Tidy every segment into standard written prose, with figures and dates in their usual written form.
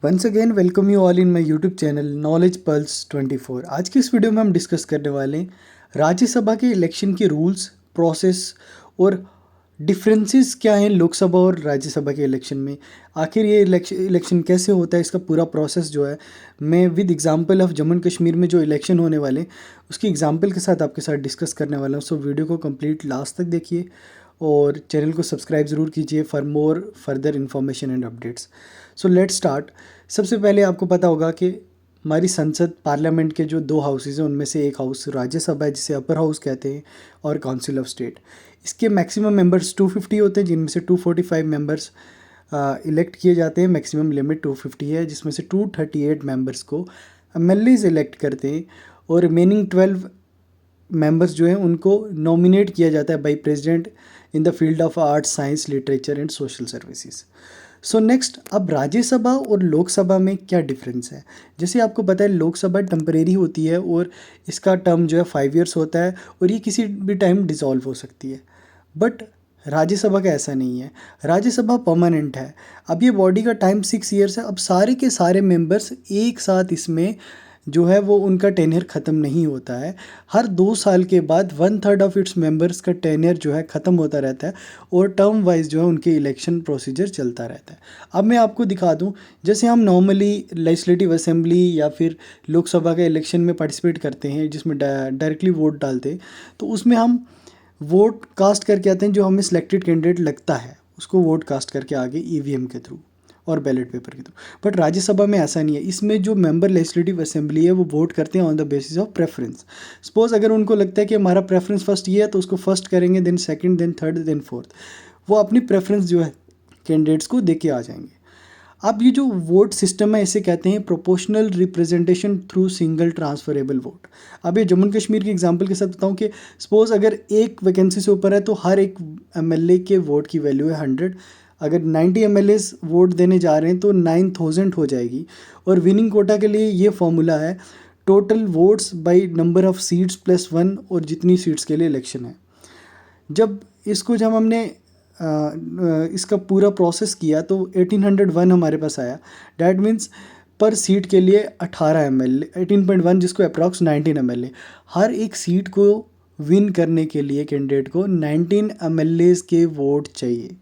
Once again welcome you all in my YouTube channel knowledge pulse 24। आज की इस video में हम डिस्कस करने वाले हैं राज्यसभा के इलेक्शन के रूल्स, प्रोसेस और डिफरेंसेस क्या हैं लोकसभा और राज्यसभा के इलेक्शन में। आखिर ये इलेक्शन कैसे होता है, इसका पूरा प्रोसेस जो है मैं with example of Jammu and Kashmir में जो इलेक्शन होने वाले हैं उसकी एग्जांपल के साथ आपके साथ डिस्कस करने वाला हूँ। सो वीडियो को कंप्लीट लास्ट तक देखिए और चैनल को सब्सक्राइब ज़रूर कीजिए for more further information and updates. So let's start. सबसे पहले आपको पता होगा कि हमारी संसद पार्लियामेंट के जो दो हाउसेज हैं उनमें से एक हाउस राज्यसभा है जिसे अपर हाउस कहते हैं, और काउंसिल ऑफ स्टेट। इसके मैक्सिमम मेंबर्स 250 होते हैं, जिनमें से 245 मेंबर्स इलेक्ट किए जाते हैं। मैक्सिमम लिमिट 250 है, जिसमें से 238 मेंबर्स को एमएलएज इलेक्ट करते हैं, और रिमेनिंग 12 मेंबर्स जो हैं उनको नॉमिनेट किया जाता है by president in the field of arts, science, literature and social services. So next, अब राज्यसभा और लोकसभा में क्या डिफरेंस है। जैसे आपको पता है लोकसभा टेम्परेरी होती है और इसका टर्म जो है 5 ईयर्स होता है और ये किसी भी टाइम डिसॉल्व हो सकती है। बट राज्यसभा का ऐसा नहीं है, राज्यसभा परमानेंट है। अब ये बॉडी का टाइम 6 ईयर्स है। अब सारे के सारे मेंबर्स एक साथ इसमें जो है वो उनका टेन्योर ख़त्म नहीं होता है। हर 2 साल के बाद 1/3 ऑफ इट्स मेंबर्स का टेन्योर जो है ख़त्म होता रहता है और टर्म वाइज जो है उनके इलेक्शन प्रोसीजर चलता रहता है। अब मैं आपको दिखा दूं, जैसे हम नॉर्मली लेजिस्लेटिव असेंबली या फिर लोकसभा के इलेक्शन में पार्टिसिपेट करते हैं जिसमें डायरेक्टली वोट डालते हैं, तो उसमें हम वोट कास्ट करके आते हैं। जो हमें सिलेक्टेड कैंडिडेट लगता है उसको वोट कास्ट करके आगे ईवीएम के थ्रू और बैलेट पेपर के थ्रू। बट राज्यसभा में ऐसा नहीं है। इसमें जो मेंबर लेजिस्लेटिव असेंबली है वो वोट करते हैं on the basis of preference. Suppose अगर उनको लगता है कि हमारा प्रेफरेंस फर्स्ट ये है तो उसको फर्स्ट करेंगे, then second, then third, then fourth. वो अपनी प्रेफरेंस जो है कैंडिडेट्स को दे के आ जाएंगे। अब ये जो वोट सिस्टम है इसे कहते हैं proportional representation through single transferable vote. अब ये जम्मू एंड कश्मीर के एग्जांपल के साथ बताऊं कि सपोज अगर एक वैकेंसी से ऊपर है तो हर एक एमएलए के वोट की वैल्यू है 100। अगर 90 एमएलएस वोट देने जा रहे हैं तो 9000 हो जाएगी। और विनिंग कोटा के लिए ये फॉर्मूला है total votes by number of seats plus 1, और जितनी सीट्स के लिए इलेक्शन है। जब हमने इसका पूरा प्रोसेस किया तो 1801 हमारे पास आया। डैट मीन्स पर सीट के लिए 18 एमएलए, 18.1 जिसको अप्रॉक्स 19 एमएलए। हर एक सीट को विन करने के लिए कैंडिडेट को 19 एमएलएस के वोट चाहिए।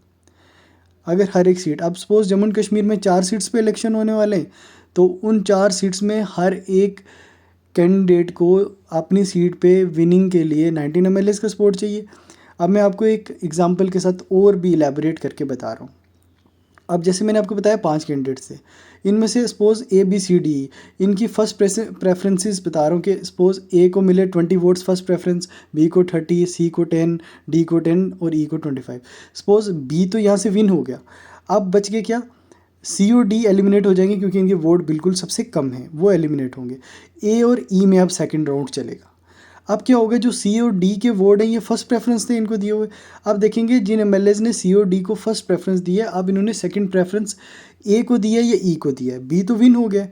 अगर हर एक सीट, अब सपोज जम्मू एंड कश्मीर में 4 सीट्स पे इलेक्शन होने वाले हैं तो उन 4 सीट्स में हर एक कैंडिडेट को अपनी सीट पे विनिंग के लिए 19 एमएलएस का सपोर्ट चाहिए। अब मैं आपको एक एग्जांपल के साथ और भी इलेबोरेट करके बता रहा हूँ। अब जैसे मैंने आपको बताया 5 कैंडिडेट्स थे, इनमें से सपोज ABCD इनकी फर्स्ट प्रेफरेंसेस बता रहा हूँ कि सपोज A को मिले 20 वोट्स फर्स्ट प्रेफरेंस, B को 30, C को 10, D को 10 और E को 25। सपोज B तो यहाँ से विन हो गया। अब बच गए क्या, C और D एलिमिनेट हो जाएंगे क्योंकि इनके वोट बिल्कुल सबसे कम हैं, वो एलिमिनेट होंगे। A और E में अब सेकेंड राउंड चलेगा। अब क्या होगा, जो C और D के वोट हैं ये फर्स्ट प्रेफरेंस थे इनको दिए हुए। अब देखेंगे जिन एमएलएज ने C और D को फर्स्ट प्रेफरेंस दी है, अब इन्होंने सेकंड प्रेफरेंस A को दिया है या E को दिया है। B तो विन हो गया।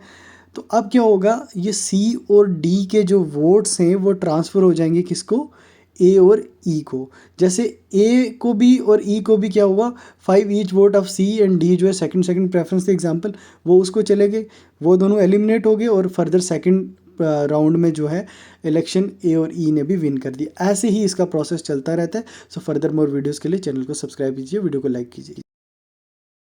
तो अब क्या होगा, ये C और D के जो वोट्स हैं वो ट्रांसफ़र हो जाएंगे किसको, A और E को। जैसे A को भी और E को भी क्या हुआ, 5 each vote of C and D जो है सेकंड प्रेफरेंस थे एग्जांपल, वो उसको चले गए, वो दोनों एलिमिनेट हो गए और फर्दर सेकंड राउंड में जो है इलेक्शन A और E ने भी विन कर दिया। ऐसे ही इसका प्रोसेस चलता रहता है। सो फर्दर मोर वीडियोस के लिए चैनल को सब्सक्राइब कीजिए, वीडियो को लाइक कीजिए।